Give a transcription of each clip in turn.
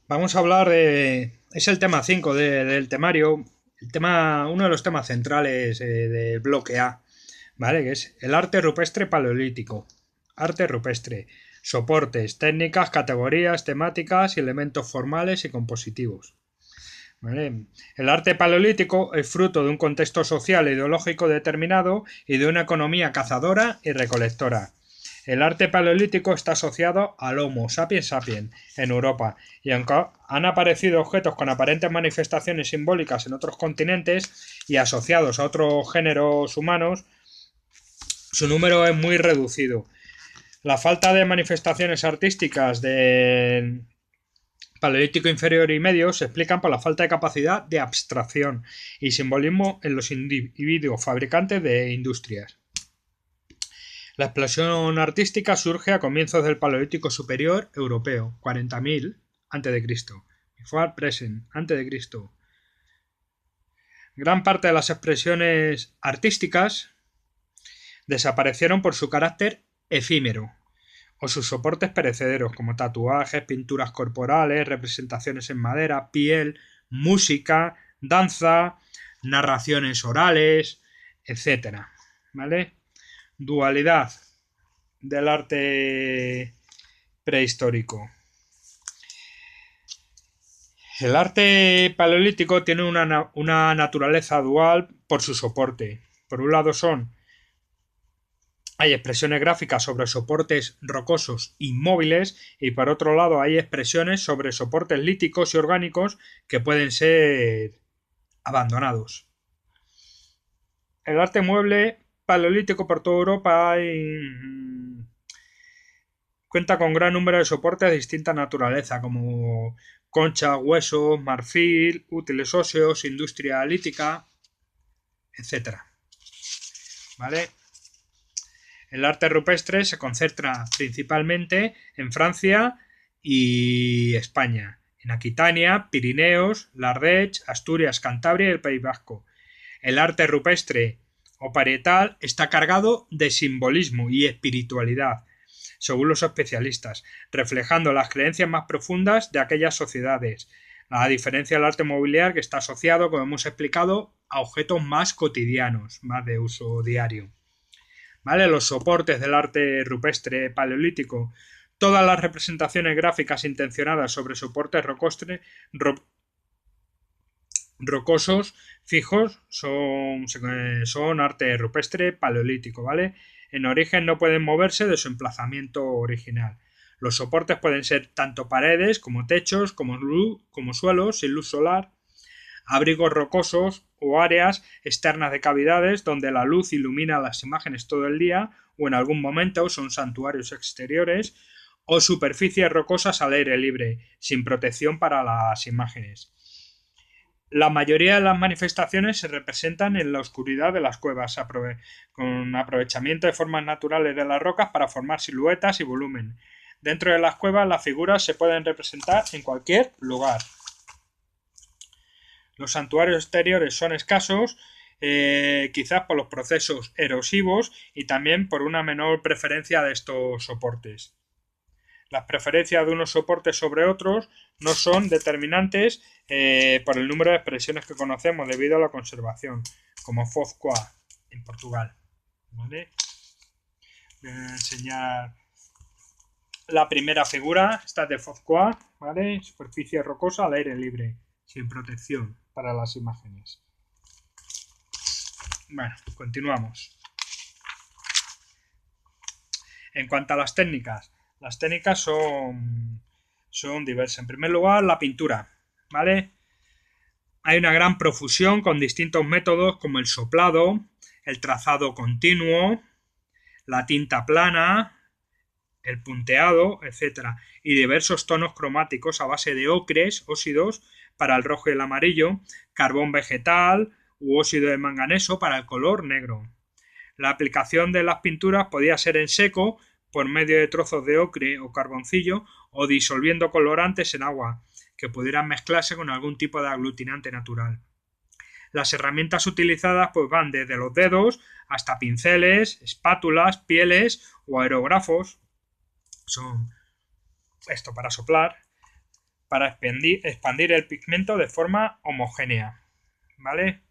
Vamos a hablar de... Es el tema 5 del temario, uno de los temas centrales del bloque A, ¿vale? Que es el arte rupestre paleolítico. Arte rupestre. Soportes, técnicas, categorías, temáticas y elementos formales y compositivos. ¿Vale? El arte paleolítico es fruto de un contexto social e ideológico determinado y de una economía cazadora y recolectora. El arte paleolítico está asociado al Homo sapiens sapiens en Europa, y aunque han aparecido objetos con aparentes manifestaciones simbólicas en otros continentes y asociados a otros géneros humanos, su número es muy reducido. La falta de manifestaciones artísticas del Paleolítico inferior y medio se explican por la falta de capacidad de abstracción y simbolismo en los individuos fabricantes de industrias. La explosión artística surge a comienzos del Paleolítico superior europeo, 40.000 a.C. Before present, a.C. Gran parte de las expresiones artísticas desaparecieron por su carácter efímero o sus soportes perecederos, como tatuajes, pinturas corporales, representaciones en madera, piel, música, danza, narraciones orales, etcétera. ¿Vale? Dualidad del arte prehistórico. El arte paleolítico tiene una naturaleza dual por su soporte. Por un lado hay expresiones gráficas sobre soportes rocosos inmóviles y por otro lado hay expresiones sobre soportes líticos y orgánicos que pueden ser abandonados. El arte mueble paleolítico por toda Europa cuenta con gran número de soportes de distinta naturaleza, como conchas, huesos, marfil, útiles óseos, industria lítica, etcétera. ¿Vale? El arte rupestre se concentra principalmente en Francia y España, en Aquitania, Pirineos, Lardech, Asturias, Cantabria y el País Vasco. El arte rupestre o parietal está cargado de simbolismo y espiritualidad, según los especialistas, reflejando las creencias más profundas de aquellas sociedades, a diferencia del arte mobiliar que está asociado, como hemos explicado, a objetos más cotidianos, más de uso diario. ¿Vale? Los soportes del arte rupestre paleolítico, todas las representaciones gráficas intencionadas sobre soportes rocosos fijos son arte rupestre paleolítico, ¿vale? En origen no pueden moverse de su emplazamiento original. Los soportes pueden ser tanto paredes como techos, como suelos sin luz solar, abrigos rocosos o áreas externas de cavidades donde la luz ilumina las imágenes todo el día o en algún momento son santuarios exteriores o superficies rocosas al aire libre, sin protección para las imágenes. La mayoría de las manifestaciones se representan en la oscuridad de las cuevas, con aprovechamiento de formas naturales de las rocas para formar siluetas y volumen. Dentro de las cuevas las figuras se pueden representar en cualquier lugar. Los santuarios exteriores son escasos, quizás por los procesos erosivos y también por una menor preferencia de estos soportes. Las preferencias de unos soportes sobre otros no son determinantes por el número de expresiones que conocemos debido a la conservación, como Foscoa en Portugal. ¿Vale? Voy a enseñar la primera figura, esta es de Foscoa, ¿vale? Superficie rocosa al aire libre, sin protección para las imágenes. Bueno, continuamos. En cuanto a las técnicas son diversas. En primer lugar, la pintura, ¿vale? Hay una gran profusión con distintos métodos como el soplado, el trazado continuo, la tinta plana, el punteado, etcétera, y diversos tonos cromáticos a base de ocres, óxidos para el rojo y el amarillo, carbón vegetal u óxido de manganeso para el color negro. La aplicación de las pinturas podía ser en seco por medio de trozos de ocre o carboncillo o disolviendo colorantes en agua que pudieran mezclarse con algún tipo de aglutinante natural. Las herramientas utilizadas pues van desde los dedos hasta pinceles, espátulas, pieles o aerógrafos. Son esto para soplar, para expandir el pigmento de forma homogénea, ¿vale?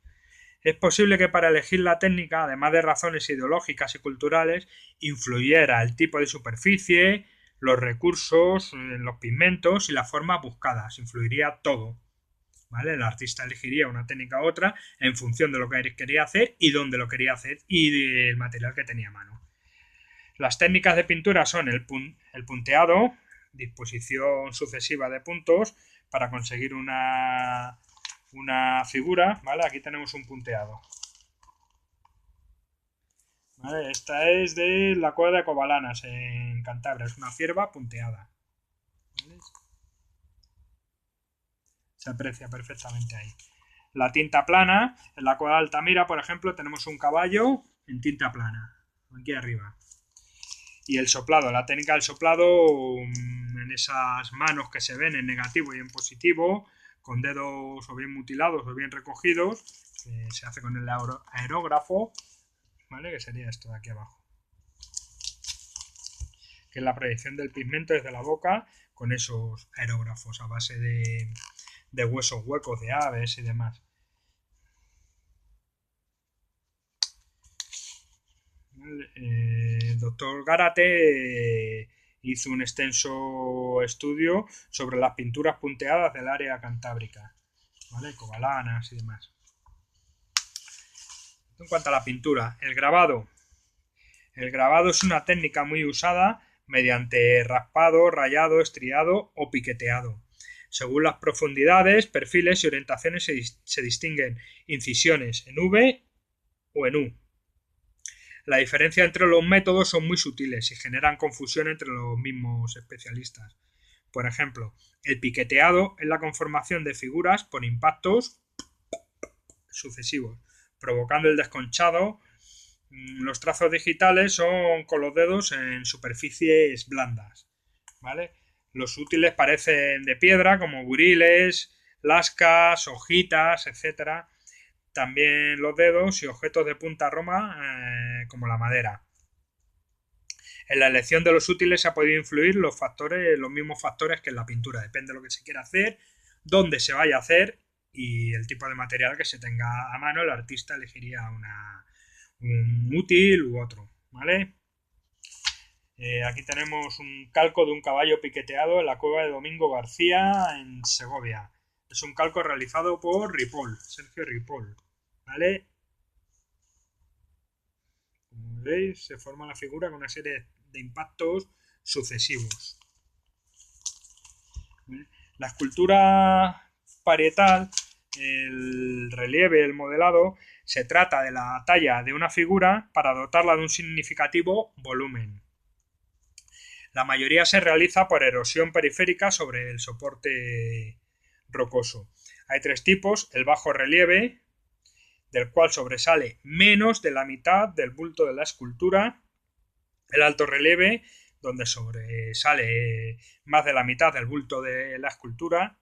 Es posible que para elegir la técnica, además de razones ideológicas y culturales, influyera el tipo de superficie, los recursos, los pigmentos y las formas buscadas. Influiría todo, ¿vale? El artista elegiría una técnica u otra en función de lo que quería hacer y dónde lo quería hacer y del material que tenía a mano. Las técnicas de pintura son el punteado, disposición sucesiva de puntos para conseguir una figura, ¿vale? Aquí tenemos un punteado. ¿Vale? Esta es de la cueva de Covalanas, en Cantabria. Es una cierva punteada. ¿Vale? Se aprecia perfectamente ahí. La tinta plana, en la cueva de Altamira, por ejemplo, tenemos un caballo en tinta plana, aquí arriba. Y el soplado, la técnica del soplado, en esas manos que se ven en negativo y en positivo, con dedos o bien mutilados o bien recogidos, se hace con el aerógrafo, ¿vale? Que sería esto de aquí abajo. Que es la proyección del pigmento desde la boca con esos aerógrafos a base de huesos huecos de aves y demás. El doctor Gárate hizo un extenso estudio sobre las pinturas punteadas del área cantábrica, ¿vale? Covalanas y demás. En cuanto a la pintura, el grabado. El grabado es una técnica muy usada mediante raspado, rayado, estriado o piqueteado. Según las profundidades, perfiles y orientaciones se distinguen incisiones en V o en U. La diferencia entre los métodos son muy sutiles y generan confusión entre los mismos especialistas. Por ejemplo, el piqueteado es la conformación de figuras por impactos sucesivos, provocando el desconchado. Los trazos digitales son con los dedos en superficies blandas, ¿vale? Los útiles parecen de piedra, como buriles, lascas, hojitas, etc. También los dedos y objetos de punta roma, como la madera. En la elección de los útiles se ha podido influir los mismos factores que en la pintura. Depende de lo que se quiera hacer, dónde se vaya a hacer y el tipo de material que se tenga a mano. El artista elegiría un útil u otro, ¿vale? Aquí tenemos un calco de un caballo piqueteado en la cueva de Domingo García en Segovia. Es un calco realizado por Ripoll, Sergio Ripoll, ¿vale? Como veis, se forma la figura con una serie de impactos sucesivos. La escultura parietal, el relieve, el modelado, se trata de la talla de una figura para dotarla de un significativo volumen. La mayoría se realiza por erosión periférica sobre el soporte rocoso. Hay tres tipos: el bajo relieve, del cual sobresale menos de la mitad del bulto de la escultura; el alto relieve, donde sobresale más de la mitad del bulto de la escultura;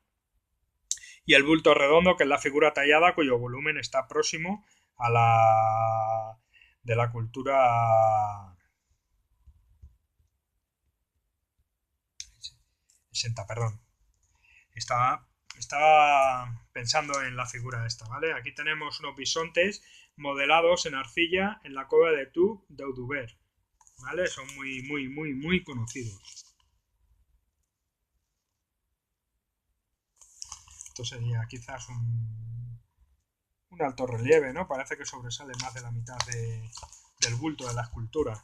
y el bulto redondo, que es la figura tallada cuyo volumen está próximo a la de la cultura exenta, perdón. Estaba pensando en la figura esta, ¿vale? Aquí tenemos unos bisontes modelados en arcilla en la cueva de Tours d'Audubert, ¿vale? Son muy conocidos. Esto sería quizás un alto relieve, ¿no? Parece que sobresale más de la mitad del bulto de la escultura,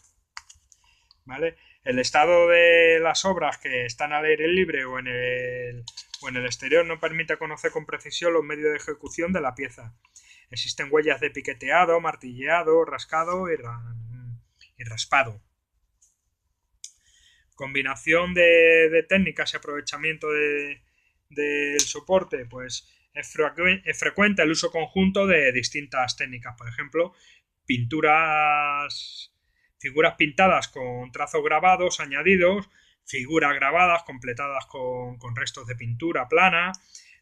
¿vale? El estado de las obras que están al aire libre o en el exterior no permite conocer con precisión los medios de ejecución de la pieza. Existen huellas de piqueteado, martilleado, rascado y raspado. Combinación de técnicas y aprovechamiento del soporte, pues es frecuente el uso conjunto de distintas técnicas. Por ejemplo, figuras pintadas con trazos grabados añadidos, figuras grabadas completadas con restos de pintura plana,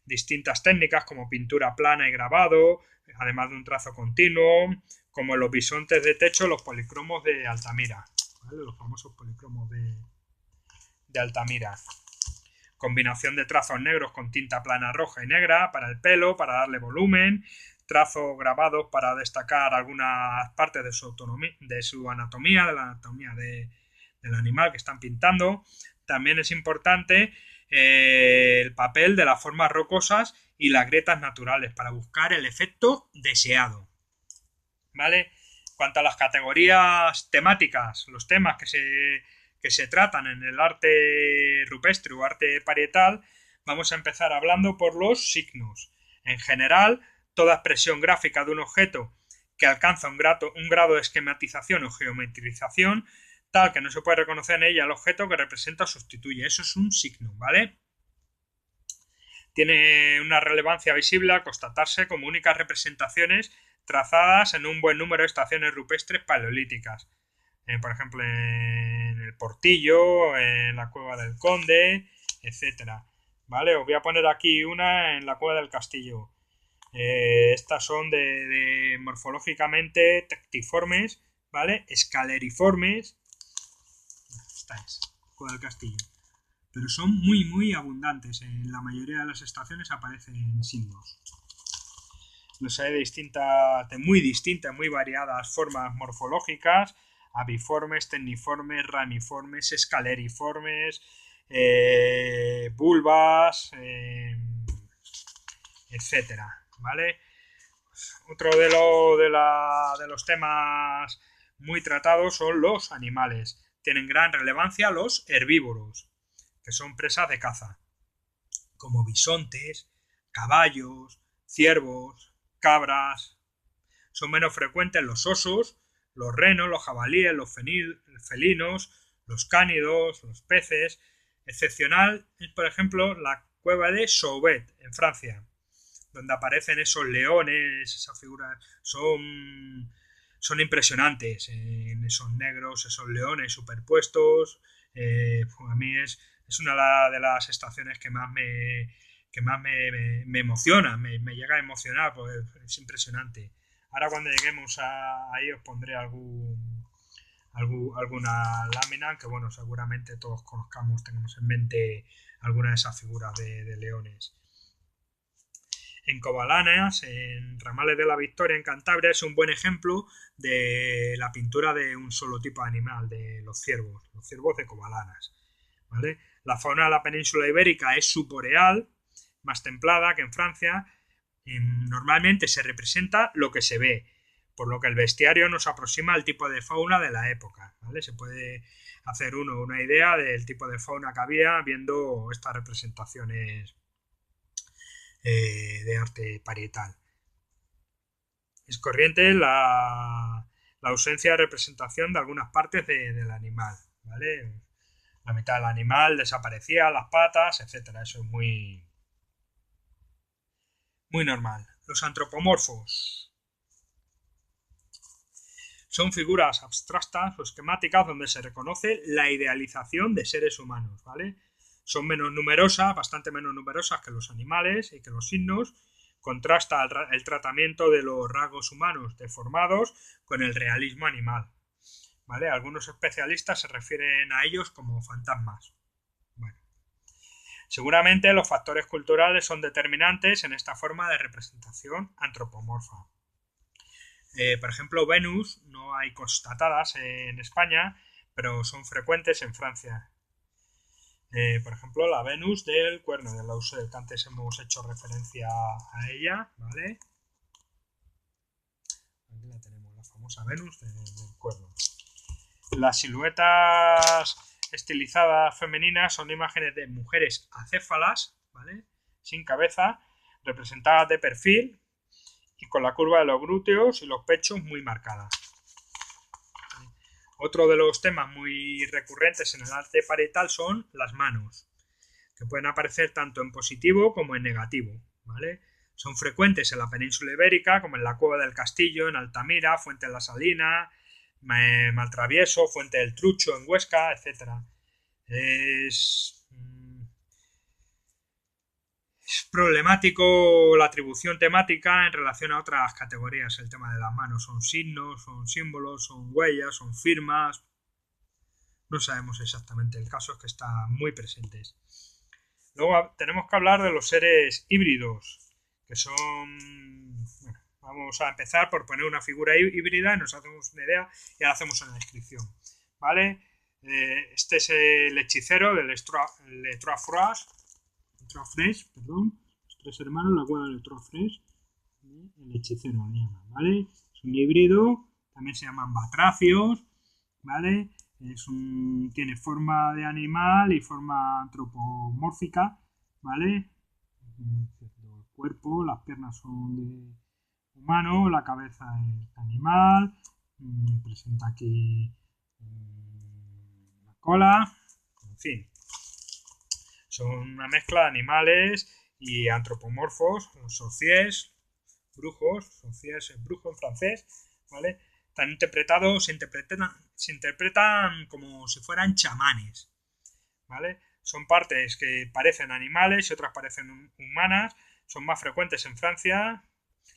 distintas técnicas como pintura plana y grabado, además de un trazo continuo, como en los bisontes de techo, los policromos de Altamira, ¿vale? Los famosos policromos de Altamira. combinación de trazos negros con tinta plana roja y negra para el pelo, para darle volumen, trazos grabados para destacar algunas partes de su anatomía, de la anatomía del animal que están pintando. También es importante el papel de las formas rocosas y las grietas naturales para buscar el efecto deseado. ¿Vale? Cuanto a las categorías temáticas, los temas que se tratan en el arte rupestre o arte parietal, vamos a empezar hablando por los signos. En general, toda expresión gráfica de un objeto que alcanza un grado de esquematización o geometrización tal que no se puede reconocer en ella el objeto que representa o sustituye. Eso es un signo, ¿vale? Tiene una relevancia visible al constatarse como únicas representaciones trazadas en un buen número de estaciones rupestres paleolíticas. Por ejemplo, en el Portillo, en la Cueva del Conde, etcétera. ¿Vale? Os voy a poner aquí una en la Cueva del Castillo. Estas son de morfológicamente tectiformes, ¿vale? Escaleriformes. Esta es, Cueva del Castillo. Pero son muy abundantes. En la mayoría de las estaciones aparecen signos. Los hay de muy distintas, muy variadas formas morfológicas, aviformes, tecniformes, ramiformes, escaleriformes, vulvas, etcétera, ¿vale? Otro de los temas muy tratados son los animales. Tienen gran relevancia los herbívoros, que son presas de caza, como bisontes, caballos, ciervos, cabras. Son menos frecuentes los osos, los renos, los jabalíes, los felinos, los cánidos, los peces. Excepcional es, por ejemplo, la cueva de Chauvet, en Francia, donde aparecen esos leones, esas figuras. Son impresionantes, en esos negros, esos leones superpuestos. A mí es una de las estaciones que más me emociona, me llega a emocionar, porque es impresionante. Ahora cuando lleguemos ahí os pondré alguna lámina que, bueno, seguramente todos conozcamos, tengamos en mente alguna de esas figuras de leones. En Covalanas, en Ramales de la Victoria, en Cantabria, es un buen ejemplo de la pintura de un solo tipo de animal, de los ciervos de Covalanas, ¿vale? La fauna de la península ibérica es subboreal, más templada que en Francia. Normalmente se representa lo que se ve, por lo que el bestiario nos aproxima al tipo de fauna de la época, ¿vale? Se puede hacer uno una idea del tipo de fauna que había viendo estas representaciones de arte parietal. Es corriente la ausencia de representación de algunas partes del animal, ¿vale? La mitad del animal desaparecía, las patas, etcétera. Eso es muy normal. Los antropomorfos son figuras abstractas o esquemáticas donde se reconoce la idealización de seres humanos, ¿vale? Son menos numerosas, bastante menos numerosas que los animales y que los signos. Contrasta el tratamiento de los rasgos humanos deformados con el realismo animal, ¿vale? Algunos especialistas se refieren a ellos como fantasmas. Bueno. Seguramente los factores culturales son determinantes en esta forma de representación antropomorfa. Por ejemplo, Venus no hay constatadas en España, pero son frecuentes en Francia. Por ejemplo, la Venus del Cuerno de Lausel, que antes hemos hecho referencia a ella, ¿vale? Aquí la tenemos, la famosa Venus del Cuerno. Las siluetas estilizadas femeninas son imágenes de mujeres acéfalas, ¿vale? Sin cabeza, representadas de perfil y con la curva de los glúteos y los pechos muy marcadas. Otro de los temas muy recurrentes en el arte parietal son las manos, que pueden aparecer tanto en positivo como en negativo, ¿vale? Son frecuentes en la península ibérica, como en la Cueva del Castillo, en Altamira, Fuente de la Salina, Maltravieso, Fuente del Trucho, en Huesca, etc. Es problemático la atribución temática en relación a otras categorías. El tema de las manos, son signos, son símbolos, son huellas, son firmas. No sabemos exactamente. El caso es que están muy presentes. Luego tenemos que hablar de los seres híbridos, que son... Bueno, vamos a empezar por poner una figura híbrida y nos hacemos una idea y ahora hacemos una descripción. ¿Vale? Este es el hechicero del Les Trois Frères, perdón, los tres hermanos, la cueva de Trois Frères, el hechicero le llaman, ¿vale? Es un híbrido, también se llaman batracios, ¿vale? Tiene forma de animal y forma antropomórfica, ¿vale? El cuerpo, las piernas son de humano, la cabeza es de animal, presenta aquí la cola, en fin. Son una mezcla de animales y antropomorfos, los sorciers, brujos, sorciers es brujo en francés, ¿vale? Están interpretados, se interpretan como si fueran chamanes, ¿vale? Son partes que parecen animales y otras parecen humanas, son más frecuentes en Francia.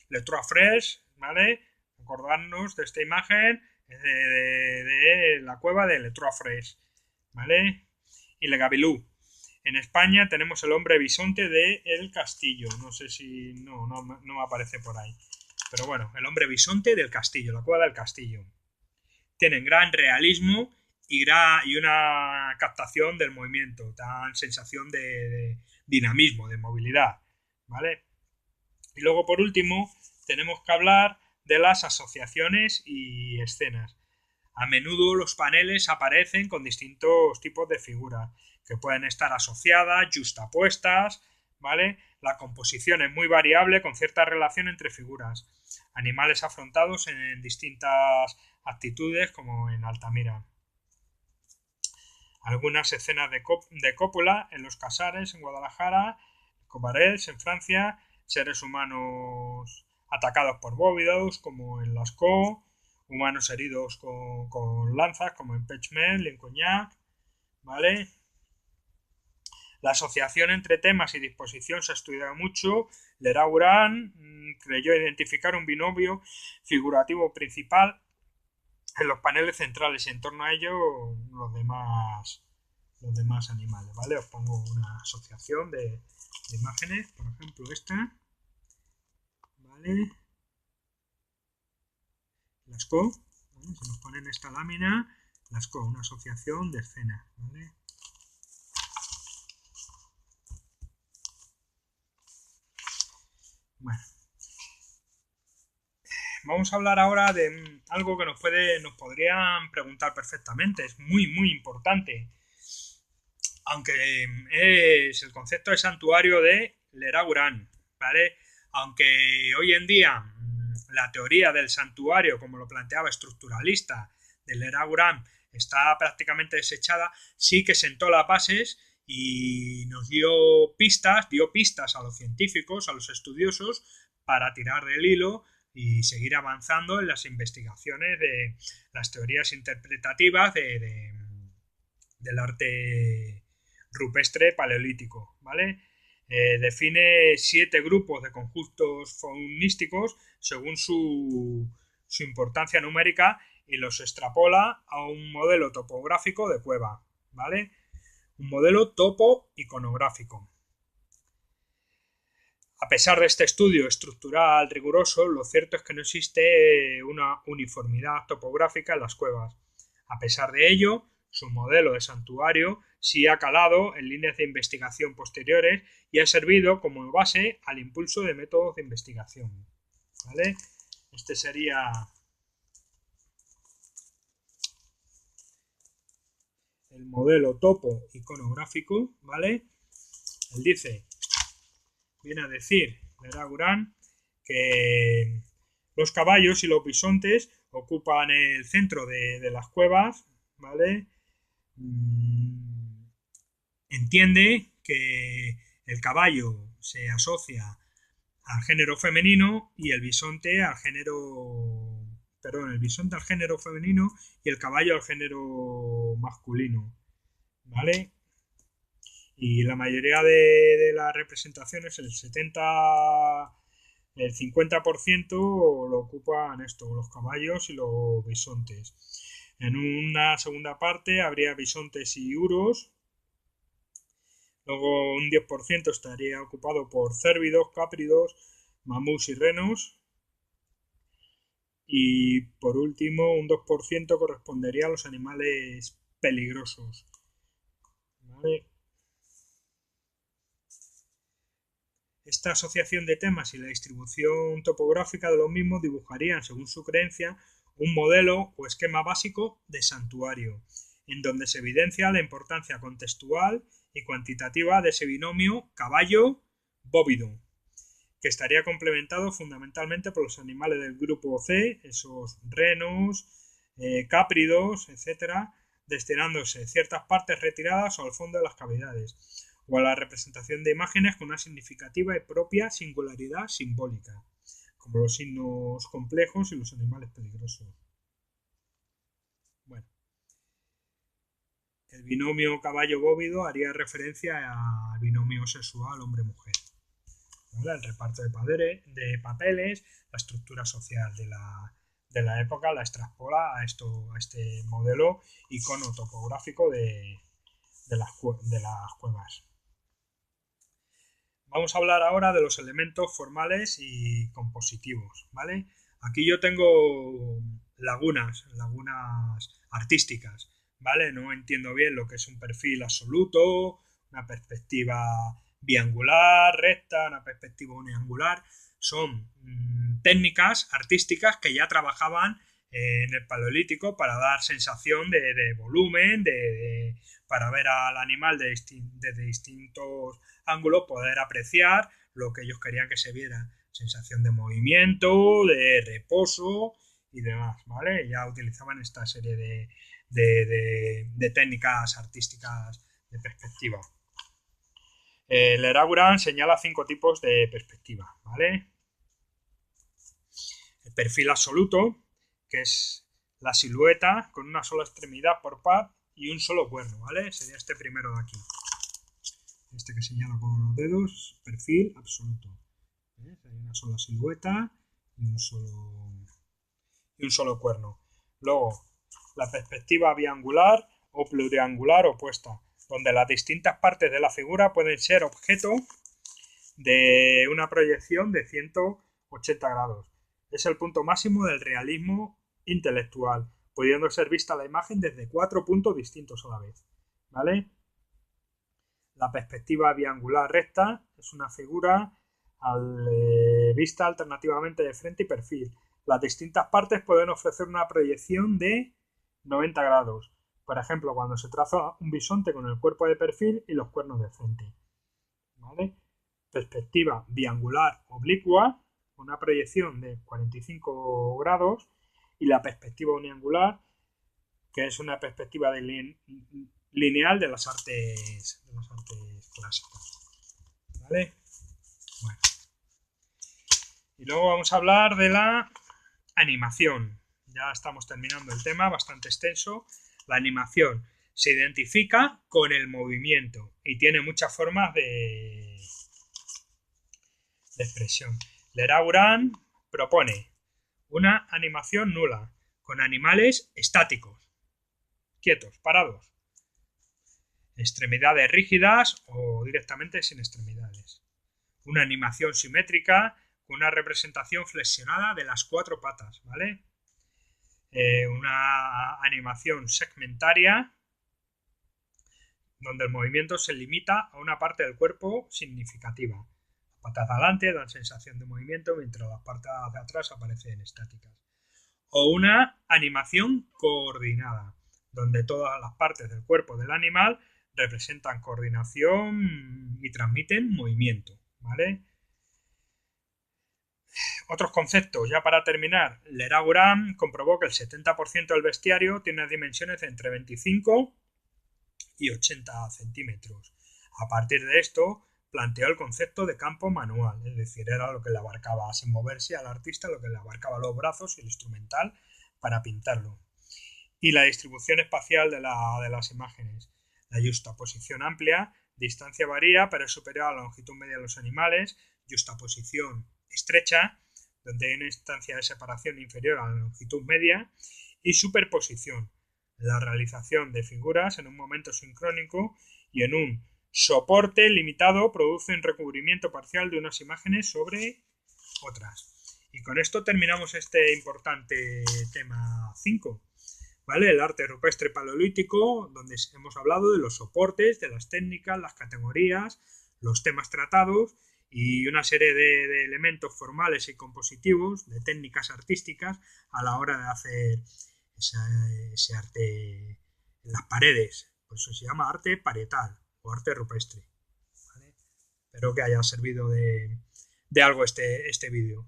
Les Trois Frères, ¿vale? Acordarnos de esta imagen de la cueva de Les Trois Frères, ¿vale? Y Le Gabilou. En España tenemos el hombre bisonte de El Castillo. No sé si... No aparece por ahí. Pero bueno, el hombre bisonte del Castillo, la cueva del Castillo. Tienen gran realismo y una captación del movimiento, dan sensación de dinamismo, de movilidad, ¿vale? Y luego, por último, tenemos que hablar de las asociaciones y escenas. A menudo los paneles aparecen con distintos tipos de figuras que pueden estar asociadas, justapuestas, ¿vale? La composición es muy variable con cierta relación entre figuras. Animales afrontados en distintas actitudes como en Altamira. Algunas escenas de cópula en los Casares, en Guadalajara, Cobarés, en Francia, seres humanos atacados por bóvidos, como en Lascaux, humanos heridos con lanzas, como en Pechmel y en Cognac, ¿vale? La asociación entre temas y disposición se ha estudiado mucho. Lerauran creyó identificar un binomio figurativo principal en los paneles centrales y en torno a ello los demás animales, ¿vale? Os pongo una asociación de imágenes, por ejemplo esta, ¿vale? Lascaux, ¿vale? Se nos pone en esta lámina Lascaux, una asociación de escenas, ¿vale? Bueno, vamos a hablar ahora de algo que nos podrían preguntar perfectamente, es muy importante, aunque es el concepto de santuario de Lerauran, ¿vale? Aunque hoy en día la teoría del santuario, como lo planteaba estructuralista de Lerauran, está prácticamente desechada, sí que sentó las bases y nos dio pistas a los científicos, a los estudiosos, para tirar del hilo y seguir avanzando en las investigaciones de las teorías interpretativas del arte rupestre paleolítico, ¿vale? Define 7 grupos de conjuntos faunísticos según su importancia numérica y los extrapola a un modelo topográfico de cueva, ¿vale? Un modelo topo-iconográfico. A pesar de este estudio estructural riguroso, lo cierto es que no existe una uniformidad topográfica en las cuevas. A pesar de ello, su modelo de santuario sí ha calado en líneas de investigación posteriores y ha servido como base al impulso de métodos de investigación, ¿vale? Este sería el modelo topo iconográfico, ¿vale? Él viene a decir, Lerauran, que los caballos y los bisontes ocupan el centro de las cuevas, ¿vale? Entiende que el caballo se asocia al género femenino y el bisonte al género... Perdón, el bisonte al género femenino y el caballo al género masculino, ¿vale? Y la mayoría de las representaciones, el 50% lo ocupan los caballos y los bisontes. En una segunda parte habría bisontes y uros. Luego un 10% estaría ocupado por cérvidos, cápridos, mamús y renos. Y por último, un 2% correspondería a los animales peligrosos. ¿Vale? Esta asociación de temas y la distribución topográfica de los mismos dibujarían, según su creencia, un modelo o esquema básico de santuario, en donde se evidencia la importancia contextual y cuantitativa de ese binomio caballo-bóvido, que estaría complementado fundamentalmente por los animales del grupo C, esos renos, cápridos, etcétera, destinándose ciertas partes retiradas o al fondo de las cavidades, o a la representación de imágenes con una significativa y propia singularidad simbólica, como los signos complejos y los animales peligrosos. Bueno, el binomio caballo-bóvido haría referencia al binomio sexual hombre-mujer. ¿Vale? El reparto de papeles, la estructura social de la época la extrapola a este modelo icono topográfico de las cuevas. Vamos a hablar ahora de los elementos formales y compositivos, ¿vale? Aquí yo tengo lagunas artísticas, ¿vale? No entiendo bien lo que es un perfil absoluto, una perspectiva biangular, recta, una perspectiva uniangular. Son técnicas artísticas que ya trabajaban en el Paleolítico para dar sensación de volumen, para ver al animal desde distintos ángulos, poder apreciar lo que ellos querían que se viera. Sensación de movimiento, de reposo y demás, ¿vale? Ya utilizaban esta serie de técnicas artísticas de perspectiva. Leraguran señala 5 tipos de perspectiva, ¿vale? El perfil absoluto, que es la silueta con una sola extremidad por par y un solo cuerno, ¿vale? Sería este primero de aquí. Este que señalo con los dedos, perfil absoluto. ¿Ves? Hay una sola silueta y un solo cuerno. Luego, la perspectiva biangular o pluriangular opuesta, donde las distintas partes de la figura pueden ser objeto de una proyección de 180 grados. Es el punto máximo del realismo intelectual, pudiendo ser vista la imagen desde 4 puntos distintos a la vez, ¿vale? La perspectiva biangular recta es una figura vista alternativamente de frente y perfil. Las distintas partes pueden ofrecer una proyección de 90 grados. Por ejemplo, cuando se traza un bisonte con el cuerpo de perfil y los cuernos de frente, ¿vale? Perspectiva biangular oblicua, una proyección de 45 grados, y la perspectiva uniangular, que es una perspectiva lineal de las artes clásicas. ¿Vale? Bueno. Y luego vamos a hablar de la animación. Ya estamos terminando el tema, bastante extenso. La animación se identifica con el movimiento y tiene muchas formas de expresión. Leraguran propone una animación nula, con animales estáticos, quietos, parados, extremidades rígidas o directamente sin extremidades. Una animación simétrica con una representación flexionada de las 4 patas, ¿vale? Una animación segmentaria donde el movimiento se limita a una parte del cuerpo significativa. Las patas de adelante dan sensación de movimiento mientras las patas de atrás aparecen estáticas. O una animación coordinada, donde todas las partes del cuerpo del animal representan coordinación y transmiten movimiento, ¿vale? Otros conceptos, ya para terminar, Leraguran comprobó que el 70% del bestiario tiene dimensiones de entre 25 y 80 centímetros. A partir de esto, planteó el concepto de campo manual, es decir, era lo que le abarcaba sin moverse al artista, lo que le abarcaba los brazos y el instrumental para pintarlo. Y la distribución espacial de las imágenes. La justaposición amplia, distancia varía, pero es superior a la longitud media de los animales. Justaposición estrecha, donde hay una distancia de separación inferior a la longitud media. Y superposición, la realización de figuras en un momento sincrónico y en un soporte limitado produce un recubrimiento parcial de unas imágenes sobre otras. Y con esto terminamos este importante tema 5. ¿Vale? El arte rupestre paleolítico, donde hemos hablado de los soportes, de las técnicas, las categorías, los temas tratados y una serie de elementos formales y compositivos, de técnicas artísticas a la hora de hacer ese arte en las paredes. Por eso se llama arte parietal o arte rupestre. ¿Vale? Espero que haya servido de algo este vídeo.